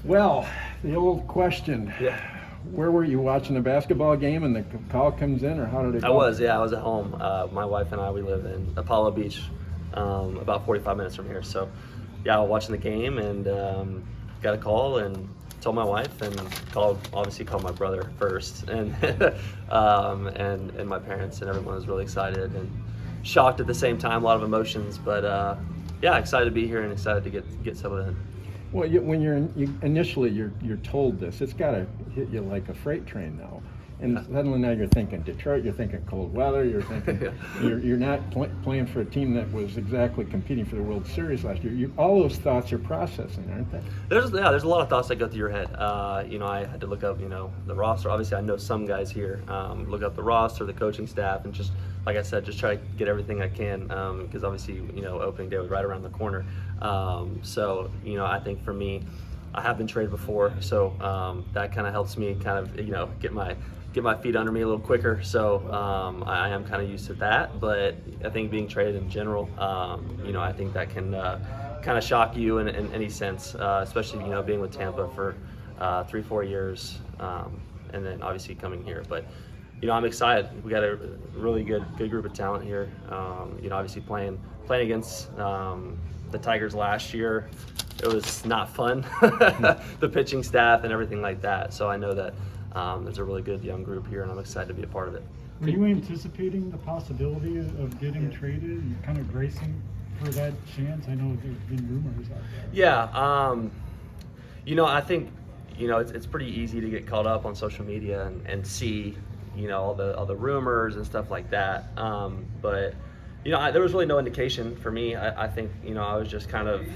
Well, the old question. Yeah. Where were you, watching the basketball game and the call comes in, or how did it go? I was at home. My wife and I, we live in Apollo Beach, about 45 minutes from here. So, yeah, I was watching the game and got a call and told my wife and obviously called my brother first and and my parents, and everyone was really excited and shocked at the same time. A lot of emotions, but yeah, excited to be here and excited to get settled in. Well, when initially you're told this, it's got to hit you like a freight train now. And suddenly now you're thinking Detroit, you're thinking cold weather, you're thinking you're not playing for a team that was exactly competing for the World Series last year. All those thoughts are processing, aren't they? There's a lot of thoughts that go through your head. I had to look up the roster. Obviously, I know some guys here. Look up the roster, the coaching staff, and just like I said, just try to get everything I can because obviously opening day was right around the corner. So I think for me, I have been traded before, so that kind of helps me kind of get my feet under me a little quicker. So I am kind of used to that, but I think being traded in general, I think that can kind of shock you in any sense, especially being with Tampa for 3-4 years, and then obviously coming here. But I'm excited. We got a really good group of talent here. Obviously playing against the Tigers last year, it was not fun. The pitching staff and everything like that. So I know that there's a really good young group here, and I'm excited to be a part of it. Were you anticipating the possibility of getting traded and kind of bracing for that chance? I know there's been rumors out there. Yeah, I think it's pretty easy to get caught up on social media and see all the rumors and stuff like that. But there was really no indication for me. I think I was just kind of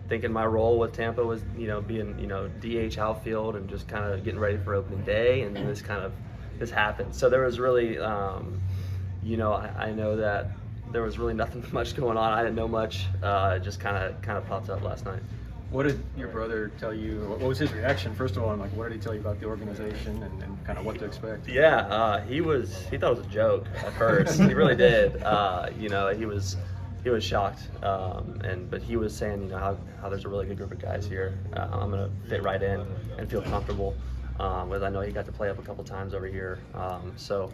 thinking my role with Tampa was being DH outfield and just kind of getting ready for opening day, and this happened. So there was really I know that there was really nothing much going on. I didn't know much. It just kind of popped up last night. What did your brother tell you? What was his reaction, first of all, and what did he tell you about the organization and kind of what to expect? Yeah, he thought it was a joke at first. He really did. He was shocked, but he was saying how there's a really good group of guys here. I'm gonna fit right in and feel comfortable. As I know he got to play up a couple times over here. So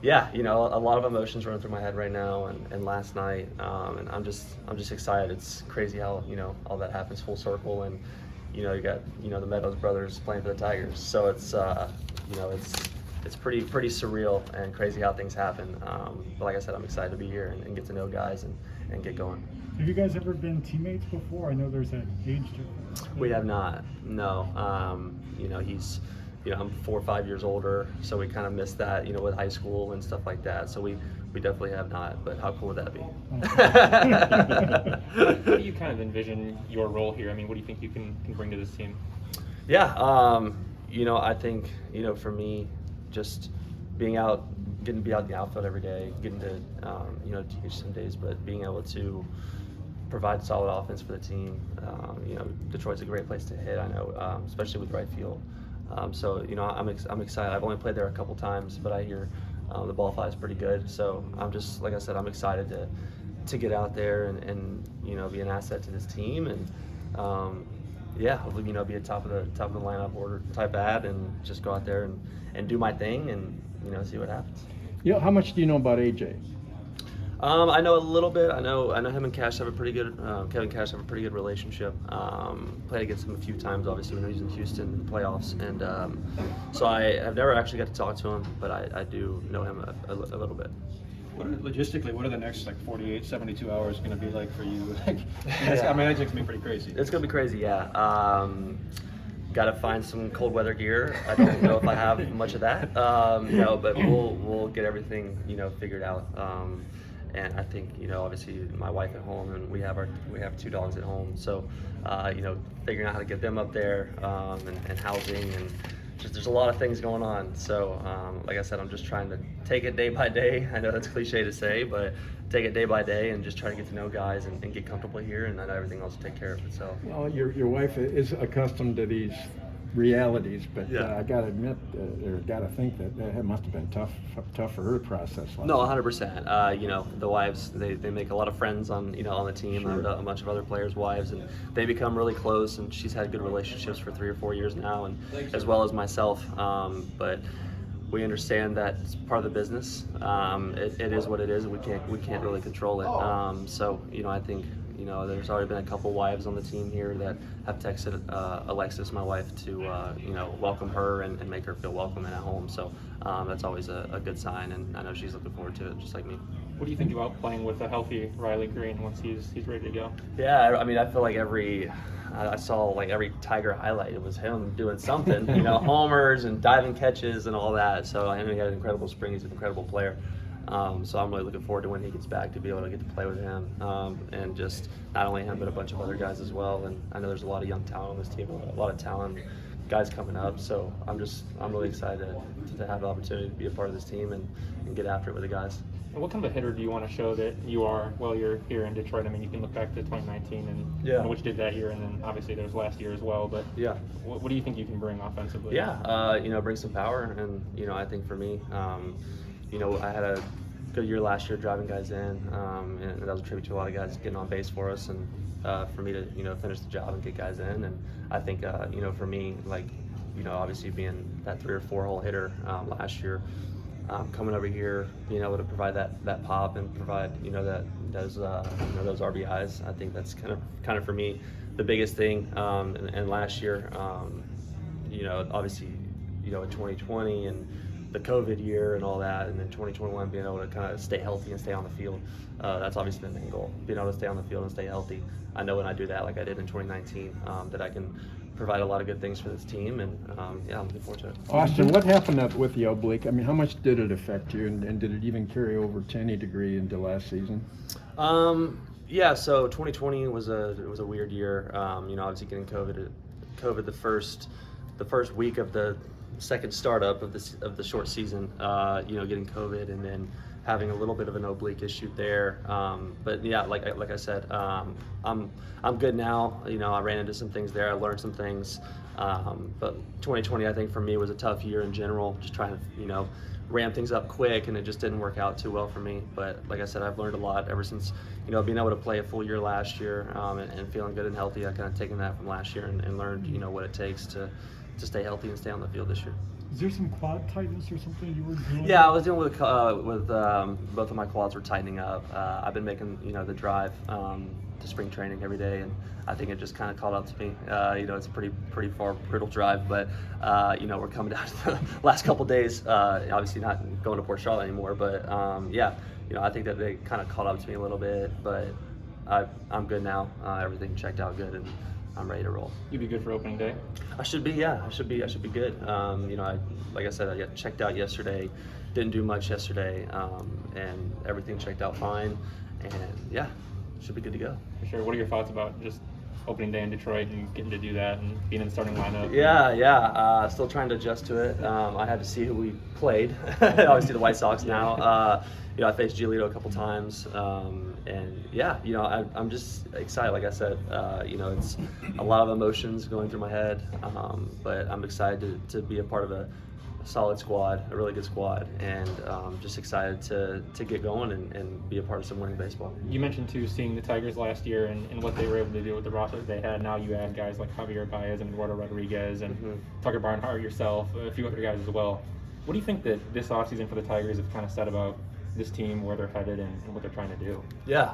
yeah, a lot of emotions running through my head right now and last night, and I'm just excited. It's crazy how all that happens full circle, and you got the Meadows brothers playing for the Tigers, so it's it's pretty surreal and crazy how things happen. But like I said, I'm excited to be here and get to know guys and get going. Have you guys ever been teammates before? I know there's that age difference. We have not. No. I'm 4 or 5 years older, so we kind of missed that, with high school and stuff like that. So we definitely have not, but how cool would that be? How do you kind of envision your role here? I mean, what do you think you can bring to this team? Yeah, I think, for me, just getting to be out in the outfield every day, getting to, teach some days, but being able to provide solid offense for the team. Detroit's a great place to hit, I know, especially with right field. So I'm excited. I've only played there a couple times, but I hear the ball flies pretty good. So I'm just, like I said, I'm excited to get out there and be an asset to this team and hopefully be a top of the lineup order type ad and just go out there and do my thing and see what happens. How much do you know about AJ? I know a little bit. I know him and Cash have a pretty good. Kevin Cash have a pretty good relationship. Played against him a few times, obviously when he was in Houston in the playoffs, and so I have never actually got to talk to him, but I do know him a little bit. Logistically, what are the next 48, 72 hours going to be like for you? I mean, it's going to be pretty crazy. It's going to be crazy, yeah. Got to find some cold weather gear. I don't know if I have much of that, but we'll get everything figured out. And I think obviously my wife at home, and we have 2 dogs at home, so figuring out how to get them up there and housing, and just there's a lot of things going on. So like I said, I'm just trying to take it day by day. I know that's cliche to say, but take it day by day and just try to get to know guys and get comfortable here, and then everything else will take care of itself. Well, your wife is accustomed to these realities, but Yeah. I gotta admit, or gotta think that must have been tough for her to process. No, 100%. You know, the wives, they make a lot of friends on the team. Sure. A bunch of other players' wives, and they become really close. And she's had good relationships for 3 or 4 years now, and as well as myself. But we understand that it's part of the business. It is what it is. We can't really control it. So I think there's already been a couple wives on the team here that have texted Alexis, my wife, to welcome her and make her feel welcome and at home. So that's always a good sign, and I know she's looking forward to it, just like me. What do you think about playing with a healthy Riley Green once he's ready to go? Yeah, I mean, I feel like I saw like every Tiger highlight. It was him doing something, homers and diving catches and all that. So I know he had an incredible spring. He's an incredible player. So I'm really looking forward to when he gets back to be able to get to play with him, and just not only him but a bunch of other guys as well. And I know there's a lot of young talent on this team, a lot of talent guys coming up. So I'm really excited to have the opportunity to be a part of this team and get after it with the guys. And what kind of a hitter do you want to show that you are while you're here in Detroit? I mean, you can look back to 2019 and what you did that year, and then obviously there's last year as well. But yeah, what do you think you can bring offensively? Yeah, bring some power, and I think for me, I had a good year last year driving guys in, and that was a tribute to a lot of guys getting on base for us, and for me to finish the job and get guys in. And I think for me, like obviously being that 3 or 4 hole hitter last year. Coming over here, being able to provide that pop and provide those RBIs, I think that's kind of for me the biggest thing. And last year, obviously, in 2020 and the COVID year and all that, and then 2021 being able to kind of stay healthy and stay on the field. That's obviously the main goal, being able to stay on the field and stay healthy. I know when I do that, like I did in 2019, that I can provide a lot of good things for this team, and I'm looking forward to it. Austin, what happened up with the oblique? I mean, how much did it affect you, and did it even carry over to any degree into last season? Yeah, so 2020 was a weird year. Obviously getting COVID the first week of the second startup of the short season. Getting COVID and then having a little bit of an oblique issue there. But yeah, like I said, I'm good now. I ran into some things there. I learned some things. But 2020, I think for me was a tough year in general. Just trying to ramp things up quick, and it just didn't work out too well for me. But like I said, I've learned a lot ever since being able to play a full year last year, and feeling good and healthy. I kind of taken that from last year and learned what it takes to stay healthy and stay on the field this year. Is there some quad tightness or something you were dealing with? Yeah, I was dealing with both of my quads were tightening up. I've been making the drive to spring training every day, and I think it just kind of caught up to me. It's a pretty far, brutal drive, but we're coming down to the last couple days. Obviously not going to Port Charlotte anymore, but I think that they kind of caught up to me a little bit, but I'm good now. Everything checked out good, and I'm ready to roll. You'd be good for opening day? I should be, yeah. I should be good. Like I said, I got checked out yesterday. Didn't do much yesterday, and everything checked out fine. And yeah, should be good to go. For sure. What are your thoughts about just opening day in Detroit and getting to do that and being in the starting lineup? Yeah. Still trying to adjust to it. I had to see who we played. Obviously the White Sox now. I faced Giolito a couple times, and yeah, I'm just excited. Like I said, it's a lot of emotions going through my head, but I'm excited to be a part of a solid squad, a really good squad, and just excited to get going and be a part of some winning baseball. You mentioned too seeing the Tigers last year and what they were able to do with the roster that they had. Now you add guys like Javier Baez and Eduardo Rodriguez and Tucker Barnhart, yourself, a few other guys as well. What do you think that this offseason for the Tigers have kind of said about this team, where they're headed, and what they're trying to do? Yeah,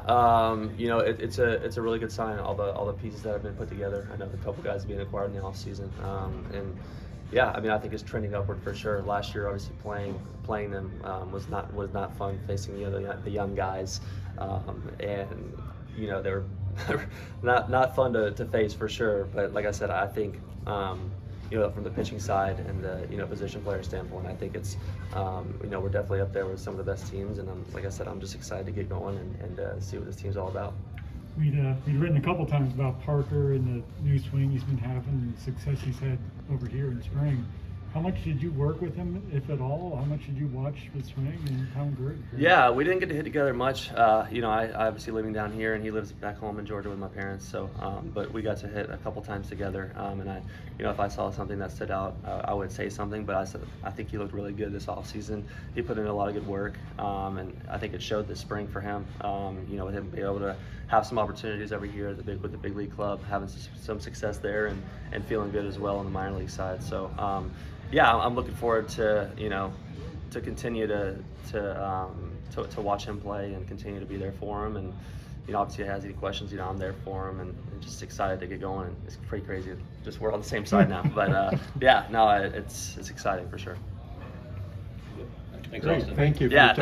it's a really good sign. All the pieces that have been put together. I know a couple guys being acquired in the offseason, and yeah, I think it's trending upward for sure. Last year, obviously playing them was not fun, facing the young guys, and they were not fun to face for sure. But like I said, I think from the pitching side and the position player standpoint, I think it's we're definitely up there with some of the best teams, and like I said, I'm just excited to get going and see what this team's all about. We'd written a couple times about Parker and the new swing he's been having and the success he's had over here in spring. How much did you work with him, if at all? How much did you watch the swing and how good? Yeah, we didn't get to hit together much. You know, I obviously living down here, and he lives back home in Georgia with my parents. So, but we got to hit a couple times together. And I, you know, if I saw something that stood out, I would say something. But I think he looked really good this offseason. He put in a lot of good work, and I think it showed this spring for him. You know, with him being able to have some opportunities every year with the big league club, having some success there, and feeling good as well on the minor league side. So. Yeah, I'm looking forward to, you know, to continue to watch him play and continue to be there for him. And, you know, obviously if he has any questions, you know, I'm there for him, and just excited to get going. It's pretty crazy. Just we're on the same side now. But yeah, no, it's exciting for sure. Thanks, Great, Austin. thank you. For Yeah, your time.